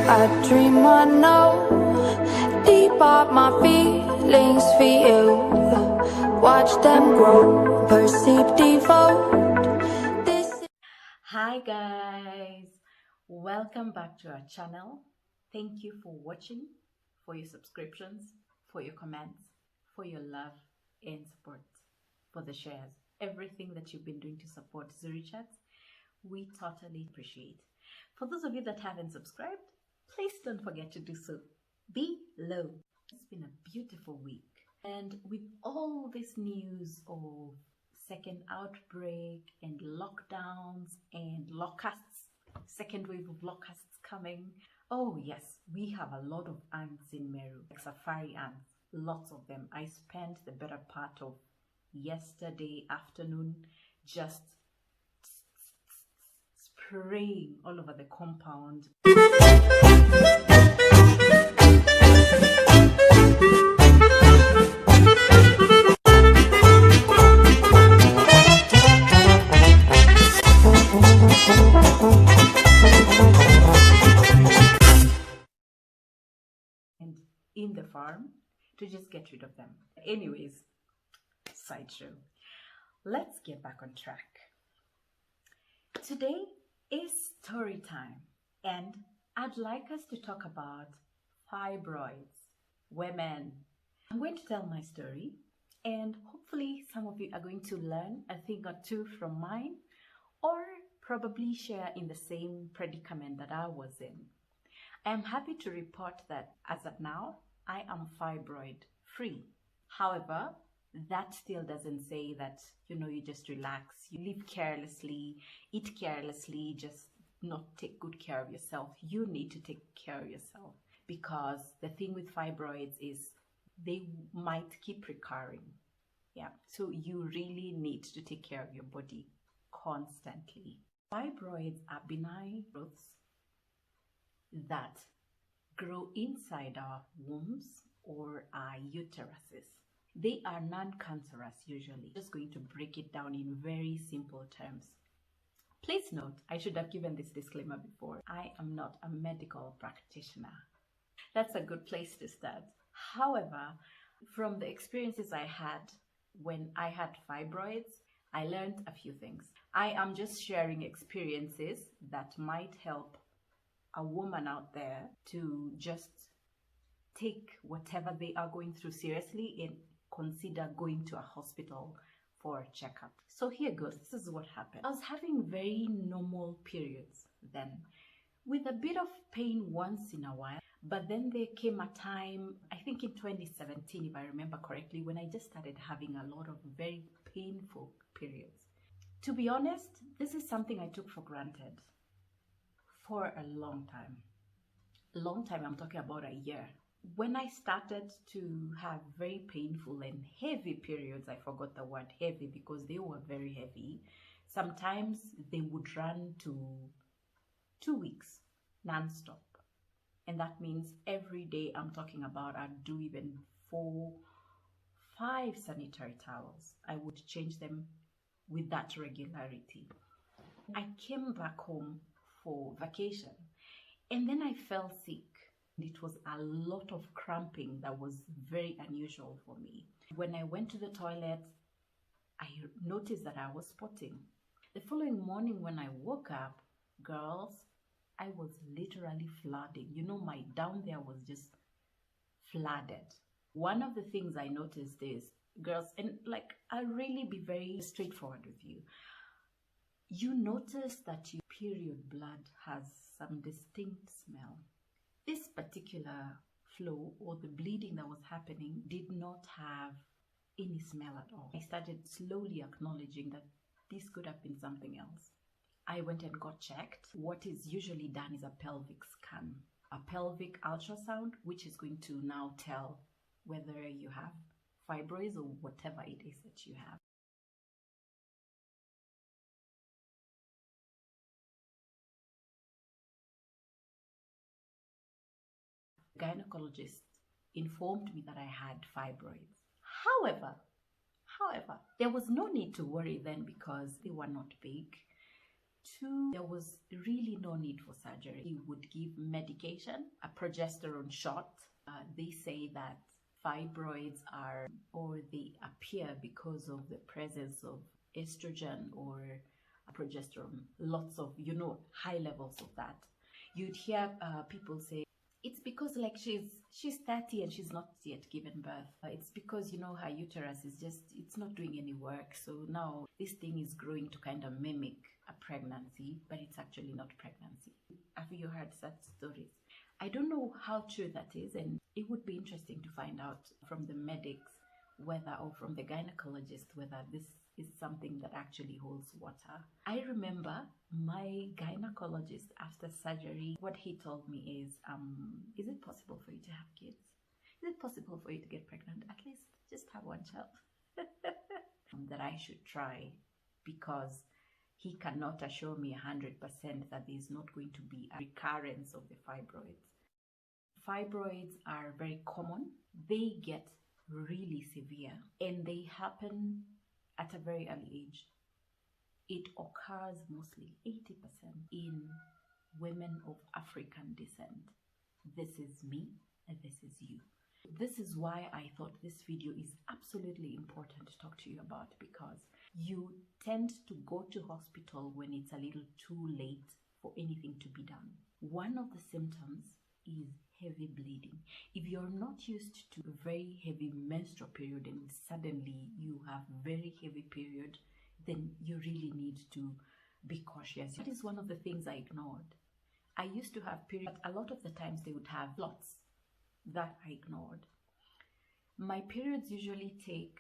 I dream I know deep up my feelings for you. Watch them grow, perceive, devote. Hi guys, welcome back to our channel. Thank you for watching, for your subscriptions, for your comments, for your love and support, for the shares, everything that you've been doing to support Zuri Chats. We totally appreciate. For those of you that haven't subscribed, please don't forget to do so below. It's been a beautiful week, and with all this news of second outbreak and lockdowns and locusts, second wave of locusts coming. Oh yes, we have a lot of ants in Meru, like safari ants, lots of them. I spent the better part of yesterday afternoon just spraying all over the compound. And in the farm to just get rid of them. Anyways, sideshow. Let's get back on track. Today is story time, and I'd like us to talk about fibroids, women. I'm going to tell my story, and hopefully some of you are going to learn a thing or two from mine, or probably share in the same predicament that I was in. I am happy to report that as of now, I am fibroid free. However, that still doesn't say that, you just relax, you live carelessly, eat carelessly, just not take good care of yourself. You need to take care of yourself, because the thing with fibroids is they might keep recurring. Yeah, so you really need to take care of your body constantly. Fibroids are benign growths that grow inside our wombs or our uteruses. They are non-cancerous usually. Just going to break it down in very simple terms. Please note, I should have given this disclaimer before. I am not a medical practitioner. That's a good place to start. However, from the experiences I had when I had fibroids, I learned a few things. I am just sharing experiences that might help a woman out there to just take whatever they are going through seriously and consider going to a hospital for a checkup. So here goes. This is what happened. I was having very normal periods then, with a bit of pain once in a while. But then there came a time, I think in 2017, if I remember correctly, when I just started having a lot of very painful periods. To be honest, this is something I took for granted for a long time. A long time, I'm talking about a year. When I started to have very painful and heavy periods, I forgot the word heavy because they were very heavy. Sometimes they would run to 2 weeks non-stop. And that means every day, I'm talking about, I'd do even 4, 5 sanitary towels. I would change them with that regularity. I came back home for vacation, and then I fell sick. It was a lot of cramping that was very unusual for me. When I went to the toilet, I noticed that I was spotting. The following morning when I woke up, girls, I was literally flooding. My down there was just flooded. One of the things I noticed is, girls, and I'll really be very straightforward with you. You notice that your period blood has some distinct smell. This particular flow or the bleeding that was happening did not have any smell at all. I started slowly acknowledging that this could have been something else. I went and got checked. What is usually done is a pelvic scan, a pelvic ultrasound, which is going to now tell whether you have fibroids or whatever it is that you have. The gynecologist informed me that I had fibroids. However, there was no need to worry then because they were not big. 2, there was really no need for surgery. He would give medication, a progesterone shot. They say that fibroids are, or they appear because of the presence of estrogen or progesterone, lots of, high levels of that. You'd hear people say, it's because like she's 30 and she's not yet given birth. It's because, her uterus is just, it's not doing any work. So now this thing is growing to kind of mimic a pregnancy, but it's actually not pregnancy. Have you heard such stories? I don't know how true that is, and it would be interesting to find out from the medics whether, or from the gynecologist, whether this is something that actually holds water. I remember my gynecologist after surgery, what he told me is it possible for you to have kids? Is it possible for you to get pregnant? At least just have one child. That I should try, because he cannot assure me 100% that there's not going to be a recurrence of the fibroids. Fibroids are very common. They get really severe and they happen at a very early age. It occurs mostly 80% in women of African descent. This is me and this is you. This is why I thought this video is absolutely important to talk to you about, because you tend to go to hospital when it's a little too late for anything to be done. One of the symptoms is heavy bleeding. If you're not used to a very heavy menstrual period and suddenly you have very heavy period, then you really need to be cautious. That is one of the things I ignored. I used to have periods, a lot of the times they would have lots that I ignored. My periods usually take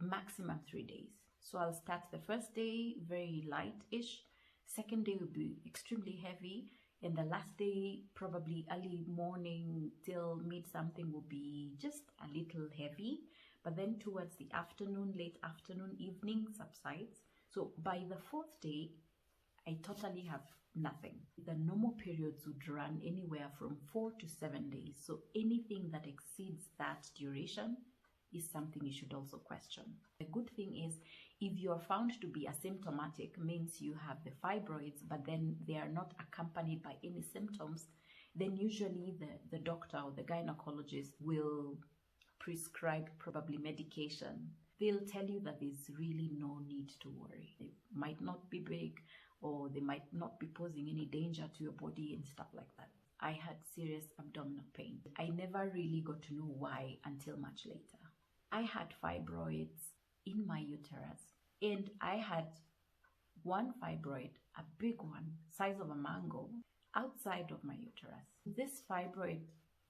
maximum 3 days. So I'll start the first day very light-ish, second day will be extremely heavy, and the last day, probably early morning till mid-something, will be just a little heavy. But then towards the afternoon, late afternoon, evening subsides. So by the 4th day, I totally have nothing. The normal periods would run anywhere from 4 to 7 days. So anything that exceeds that duration is something you should also question. The good thing is, if you are found to be asymptomatic, means you have the fibroids, but then they are not accompanied by any symptoms, then usually the doctor or the gynecologist will prescribe probably medication. They'll tell you that there's really no need to worry. They might not be big, or they might not be posing any danger to your body and stuff like that. I had serious abdominal pain. I never really got to know why until much later. I had fibroids in my uterus, and I had one fibroid, a big one, size of a mango, outside of my uterus. This fibroid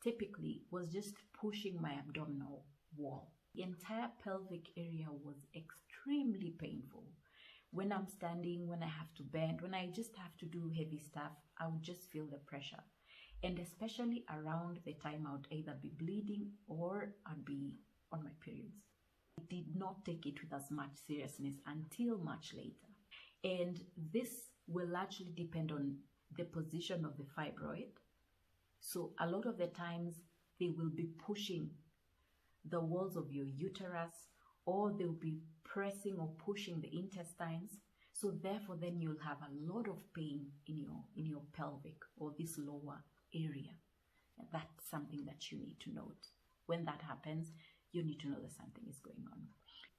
typically was just pushing my abdominal wall. The entire pelvic area was extremely painful. When I'm standing, when I have to bend, when I just have to do heavy stuff, I would just feel the pressure. And especially around the time I would either be bleeding or I'd be on my periods. I did not take it with as much seriousness until much later. And this will largely depend on the position of the fibroid. So a lot of the times they will be pushing the walls of your uterus, or they'll be pressing or pushing the intestines. So therefore then you'll have a lot of pain in your pelvic or this lower area. And that's something that you need to note. When that happens, you need to know that something is going on.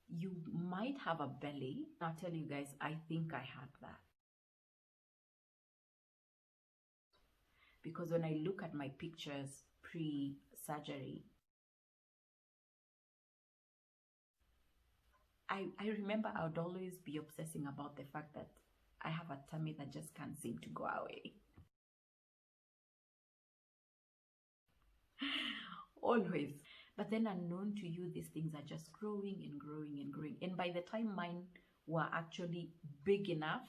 You might have a belly. I'll tell you guys, I think I had that. Because when I look at my pictures pre-surgery, I remember I would always be obsessing about the fact that I have a tummy that just can't seem to go away. Always. But then unknown to you, these things are just growing and growing and growing. And by the time mine were actually big enough,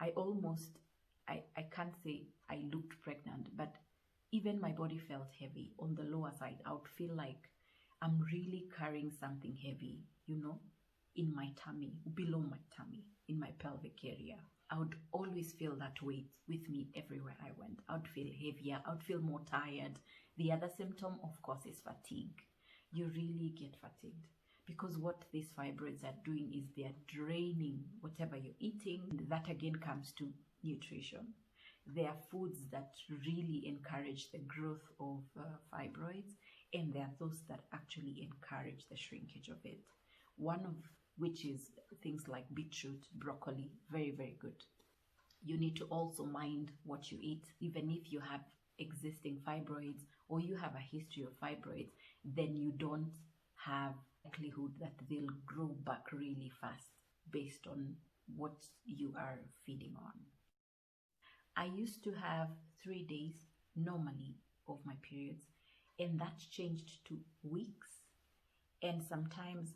I can't say I looked pregnant, but even my body felt heavy on the lower side. I would feel like I'm really carrying something heavy, in my tummy, below my tummy, in my pelvic area. I would always feel that weight with me everywhere I went. I would feel heavier. I would feel more tired. The other symptom, of course, is fatigue. You really get fatigued because what these fibroids are doing is they are draining whatever you're eating. That again comes to nutrition. There are foods that really encourage the growth of fibroids, and there are those that actually encourage the shrinkage of it. One of which is things like beetroot, broccoli, very, very good. You need to also mind what you eat. Even if you have existing fibroids or you have a history of fibroids, then you don't have likelihood that they'll grow back really fast based on what you are feeding on. I used to have 3 days normally of my periods, and that changed to weeks, and sometimes,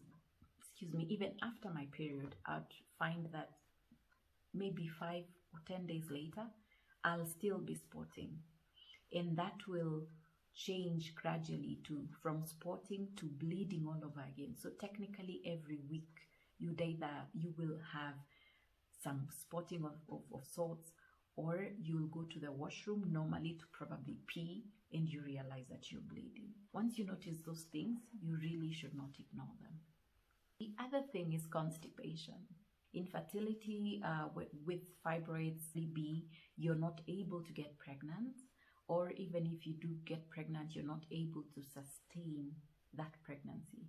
even after my period, I'd find that maybe 5 or 10 days later I'll still be spotting, and that will change gradually from spotting to bleeding all over again. So technically every week you will have some spotting of sorts, or you'll go to the washroom normally to probably pee, and you realize that you're bleeding. Once you notice those things, you really should not ignore them. The other thing is constipation. Infertility with fibroids, you're not able to get pregnant, or even if you do get pregnant, you're not able to sustain that pregnancy.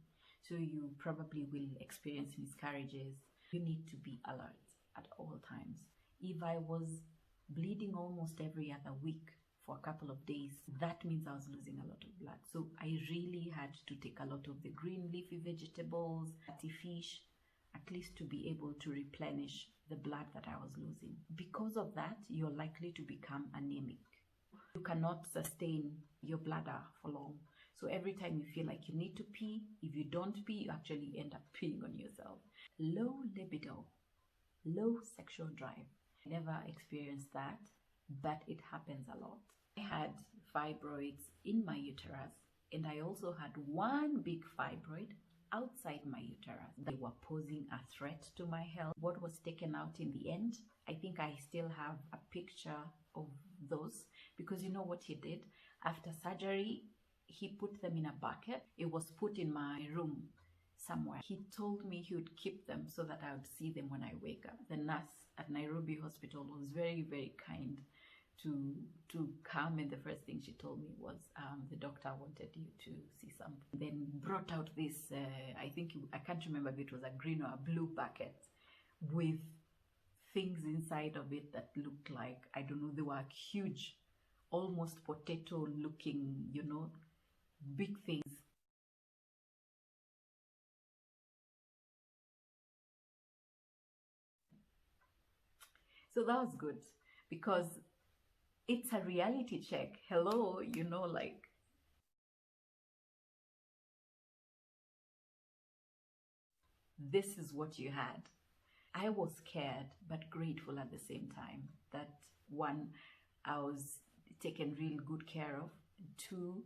So you probably will experience miscarriages. You need to be alert at all times. If I was bleeding almost every other week for a couple of days, that means I was losing a lot of blood. So I really had to take a lot of the green leafy vegetables, fatty fish, at least to be able to replenish the blood that I was losing. Because of that, you're likely to become anemic. You cannot sustain your bladder for long. So every time you feel like you need to pee, if you don't pee, you actually end up peeing on yourself. Low libido, low sexual drive. I never experienced that, but it happens a lot. I had fibroids in my uterus, and I also had one big fibroid outside my uterus. They were posing a threat to my health. What was taken out in the end, I think I still have a picture of those, because you know what he did? After surgery, he put them in a bucket. It was put in my room somewhere. He told me he would keep them so that I would see them when I wake up. The nurse at Nairobi Hospital was very, very kind to come, and the first thing she told me was the doctor wanted you to see something. Then brought out this, I can't remember if it was a green or a blue bucket with things inside of it that looked like, I don't know, they were huge, almost potato looking, big things. So that was good, because it's a reality check. Hello, this is what you had. I was scared but grateful at the same time that, one, I was taken real good care of. Two,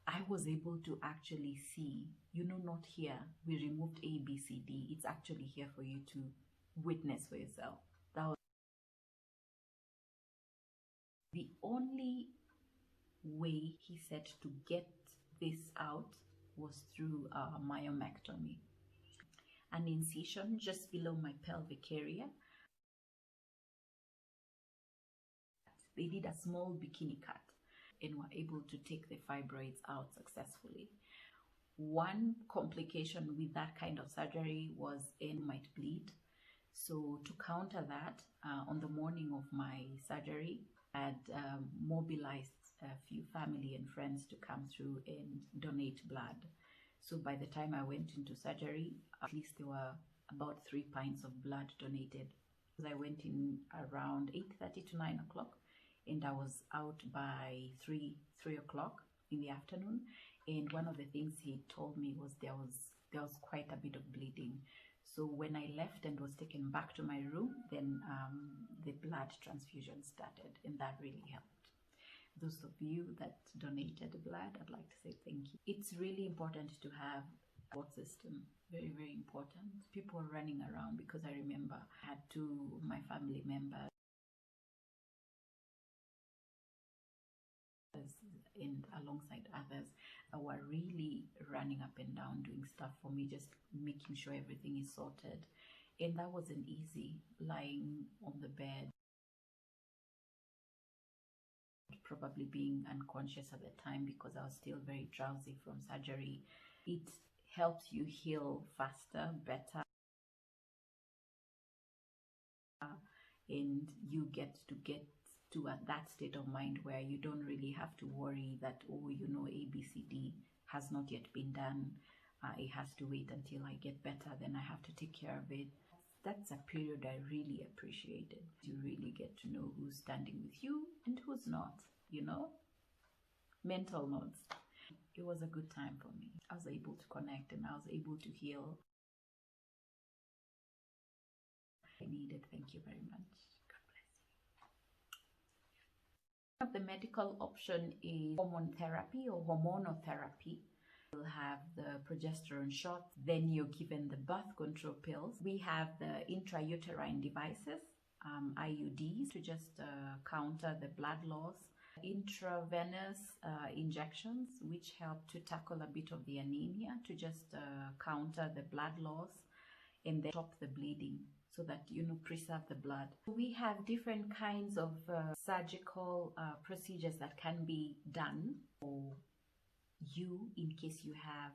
I was able to actually see, not here, we removed A, B, C, D. It's actually here for you to witness for yourself. That was the only way, he said, to get this out was through a myomectomy. An incision just below my pelvic area. They did a small bikini cut and were able to take the fibroids out successfully. One complication with that kind of surgery was it might bleed. So to counter that, on the morning of my surgery, I had mobilized a few family and friends to come through and donate blood. So by the time I went into surgery, at least there were about 3 pints of blood donated. I went in around 8:30 to 9 o'clock, and I was out by 3 o'clock in the afternoon. And one of the things he told me was there was quite a bit of bleeding. So when I left and was taken back to my room, then the blood transfusion started, and that really helped. Those of you that donated blood, I'd like to say thank you. It's really important to have a support system. Very, very important. People running around, because I remember I had my family members and alongside others were really running up and down doing stuff for me, just making sure everything is sorted. And that wasn't easy, lying on the bed, probably being unconscious at the time because I was still very drowsy from surgery. It helps you heal faster, better, and you get to that state of mind where you don't really have to worry that, oh, you know, ABCD has not yet been done. It has to wait until I get better, then I have to take care of it. That's a period I really appreciated. You really get to know who's standing with you and who's not, you know? Mental notes. It was a good time for me. I was able to connect and I was able to heal. I needed. Thank you very much. God bless you. The medical option is hormone therapy or hormonal therapy. We'll have the progesterone shots, then you're given the birth control pills. We have the intrauterine devices, IUDs, to just counter the blood loss. Intravenous injections, which help to tackle a bit of the anemia, to just counter the blood loss and then stop the bleeding so that, you know, preserve the blood. We have different kinds of surgical procedures that can be done for you in case you have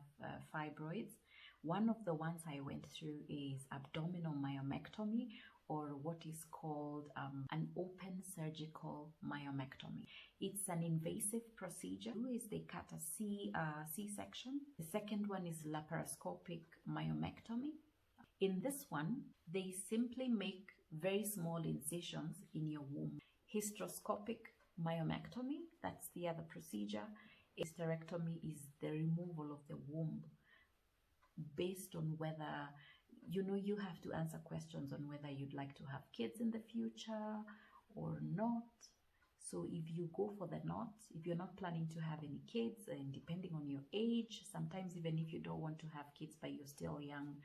fibroids. One of the ones I went through is abdominal myomectomy, or what is called an open surgical myomectomy. It's an invasive procedure. Is they cut a C-section. The second one is laparoscopic myomectomy. In this one, they simply make very small incisions in your womb. Hysteroscopic myomectomy, that's the other procedure. Hysterectomy is the removal of the womb based on whether, you know, you have to answer questions on whether you'd like to have kids in the future or not. So if you go for the not, if you're not planning to have any kids, and depending on your age, sometimes even if you don't want to have kids but you're still young,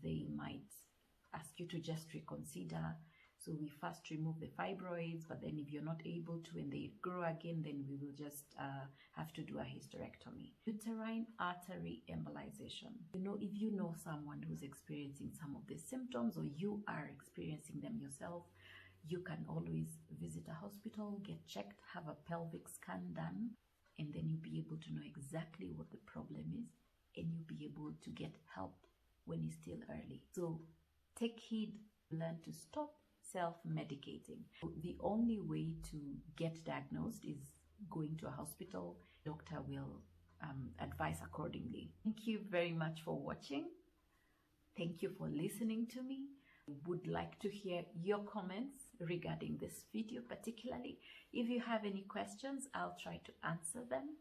they might ask you to just reconsider. So we first remove the fibroids, but then if you're not able to and they grow again, then we will just have to do a hysterectomy. Uterine artery embolization. You know, if you know someone who's experiencing some of these symptoms or you are experiencing them yourself, you can always visit a hospital, get checked, have a pelvic scan done, and then you'll be able to know exactly what the problem is and you'll be able to get help when it's still early. So take heed, learn to stop self-medicating. The only way to get diagnosed is going to a hospital. Doctor will advise accordingly. Thank you very much for watching. Thank you for listening to me. I would like to hear your comments regarding this video particularly. If you have any questions, I'll try to answer them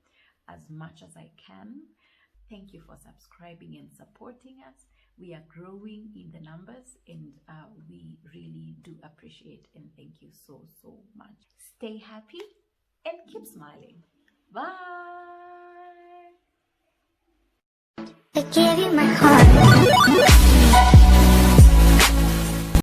as much as I can. Thank you for subscribing and supporting us. We are growing in the numbers and we really do appreciate and thank you so much. Stay happy and keep smiling. Bye. I gave you my heart.